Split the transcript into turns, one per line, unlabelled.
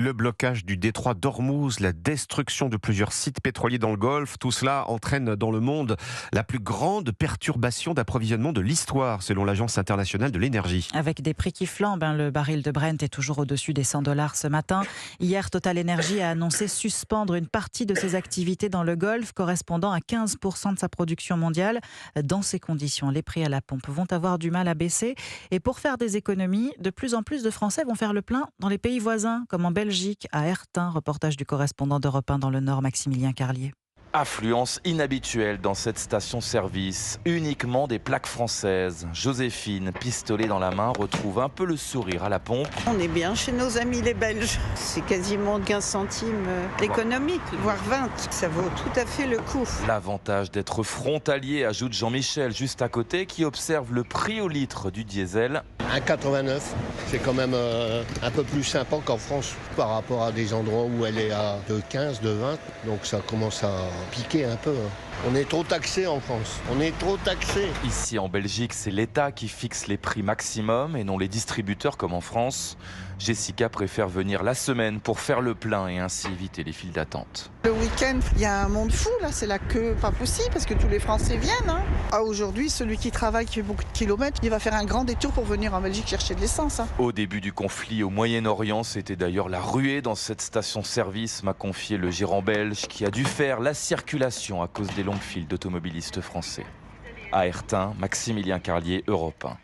Le blocage du détroit d'Ormuz, la destruction de plusieurs sites pétroliers dans le Golfe, tout cela entraîne dans le monde la plus grande perturbation d'approvisionnement de l'histoire, selon l'Agence internationale de l'énergie.
Avec des prix qui flambent, le baril de Brent est toujours au-dessus des 100 dollars ce matin. Hier, Total Energy a annoncé suspendre une partie de ses activités dans le Golfe, correspondant à 15% de sa production mondiale. Dans ces conditions, les prix à la pompe vont avoir du mal à baisser. Et pour faire des économies, de plus en plus de Français vont faire le plein dans les pays voisins, comme en Belgique, à Ertin. Reportage du correspondant d'Europe 1 dans le Nord, Maximilien Carlier.
Affluence inhabituelle dans cette station-service, uniquement des plaques françaises. Joséphine, pistolet dans la main, retrouve un peu le sourire à la pompe.
On est bien chez nos amis les Belges. C'est quasiment 15 centimes d'économie, voire 20. Ça vaut tout à fait le coup.
L'avantage d'être frontalier, ajoute Jean-Michel, juste à côté, qui observe le prix au litre du diesel.
1,89, c'est quand même un peu plus sympa qu'en France par rapport à des endroits où elle est à de 15, de 20. Donc ça commence à piquer un peu. On est trop taxé en France, on est trop taxé.
Ici en Belgique, c'est l'État qui fixe les prix maximum et non les distributeurs comme en France. Jessica préfère venir la semaine pour faire le plein et ainsi éviter les files d'attente.
Le week-end, il y a un monde fou là, c'est la queue pas possible parce que tous les Français viennent. Aujourd'hui, celui qui travaille, qui fait beaucoup de kilomètres, il va faire un grand détour pour venir en Belgique chercher de l'essence.
Au début du conflit au Moyen-Orient, c'était d'ailleurs la ruée dans cette station-service, m'a confié le gérant belge qui a dû faire la circulation à cause des longues files d'automobilistes français. À Ertin, Maximilien Carlier, Europe 1.